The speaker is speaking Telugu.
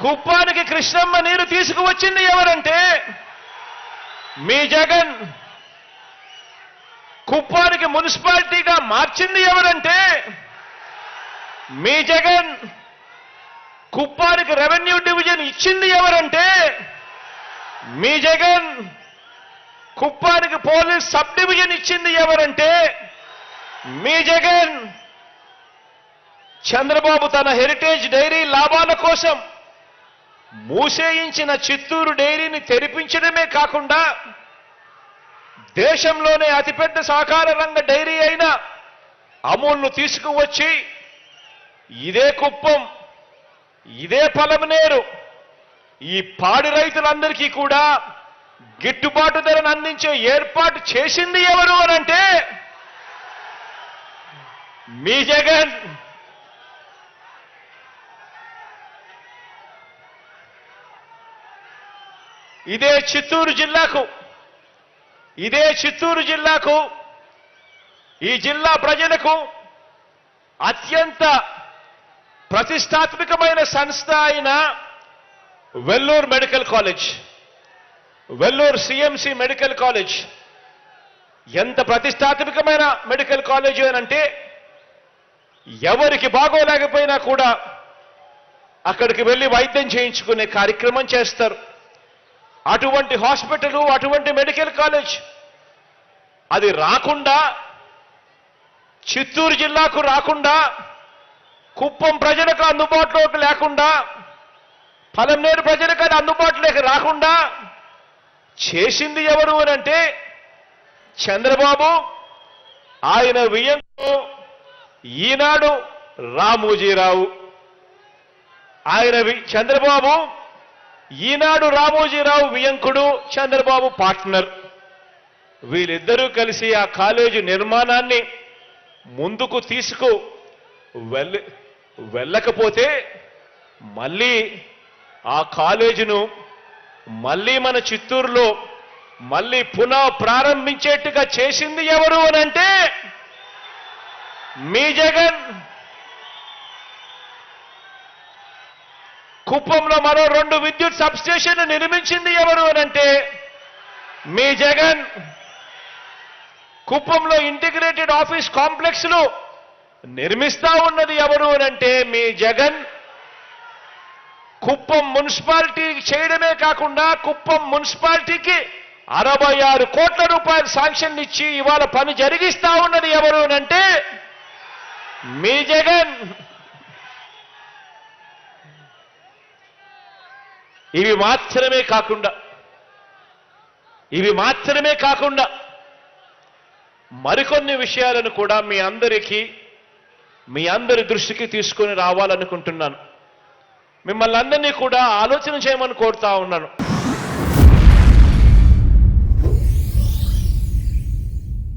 కుప్పానికి కృష్ణమ్మ నీరు తీసుకువచ్చింది ఎవరంటే మీ జగన్. కుప్పానికి మున్సిపాలిటీగా మార్చింది ఎవరంటే మీ జగన్. కుప్పానికి రెవెన్యూ డివిజన్ ఇచ్చింది ఎవరంటే మీ జగన్. కుప్పానికి పోలీస్ సబ్ డివిజన్ ఇచ్చింది ఎవరంటే మీ జగన్. చంద్రబాబు తన హెరిటేజ్ డైరీ లాభాల కోసం మూసేయించిన చిత్తూరు డైరీని తెరిపించడమే కాకుండా దేశంలోనే అతిపెద్ద సహకార రంగ డైరీ అయిన అమూల్ను తీసుకువచ్చి ఇదే కుప్పం, ఇదే పలమనేరు, ఈ పాడి రైతులందరికీ కూడా గిట్టుబాటు ధరను అందించే ఏర్పాటు చేసింది ఎవరు అనంటే మీ జగన్. ఇదే చిత్తూరు జిల్లాకు ఈ జిల్లా ప్రజలకు అత్యంత ప్రతిష్టాత్మకమైన సంస్థ అయిన Vellore medical college, Vellore CMC medical college ఎంత ప్రతిష్టాత్మకమైన మెడికల్ కాలేజ్ అనంటే ఎవరికి బాగోలేకపోయినా కూడా అక్కడికి వెళ్ళి వైద్యం చేయించుకునే కార్యక్రమం చేస్తారు. అటువంటి హాస్పిటల్, అటువంటి మెడికల్ కాలేజ్ అది రాకుండా, చిత్తూరు జిల్లాకు రాకుండా, కుప్పం ప్రజలకు అందుబాటులోకి లేకుండా, పలమనేరు ప్రజలకు అది అందుబాటులోకి రాకుండా చేసింది ఎవరు అనంటే చంద్రబాబు, ఆయన వియ్యంకుడు ఈనాడు రామోజీరావు. చంద్రబాబు ఈనాడు రామోజీరావు వియ్యంకుడు, చంద్రబాబు పార్ట్నర్. వీళ్ళిద్దరూ కలిసి ఆ కాలేజీ నిర్మాణాన్ని ముందుకు వెళ్ళకపోతే మళ్ళీ ఆ కాలేజీను మళ్ళీ మన చిత్తూరులో మళ్ళీ పునః ప్రారంభించేట్టుగా చేసింది ఎవరు అనంటే మీ జగన్. కుప్పంలో మరో 2 విద్యుత్ సబ్స్టేషన్లు నిర్మించింది ఎవరు అనంటే మీ జగన్. కుప్పంలో ఇంటిగ్రేటెడ్ ఆఫీస్ కాంప్లెక్స్లు నిర్మిస్తా ఉన్నది ఎవరు అనంటే మీ జగన్. కుప్పం మున్సిపాలిటీ చేయడమే కాకుండా కుప్పం మున్సిపాలిటీకి 66 కోట్ల రూపాయలు శాంక్షన్ ఇచ్చి ఇవాళ పని జరిగిస్తా ఉన్నది ఎవరు అనంటే మీ జగన్. ఇవి మాత్రమే కాకుండా మరికొన్ని విషయాలను కూడా మీ అందరి దృష్టికి తీసుకొని రావాలనుకుంటున్నాను. మిమ్మల్ని అందరినీ కూడా ఆలోచన చేయమని కోరుతా ఉన్నాను.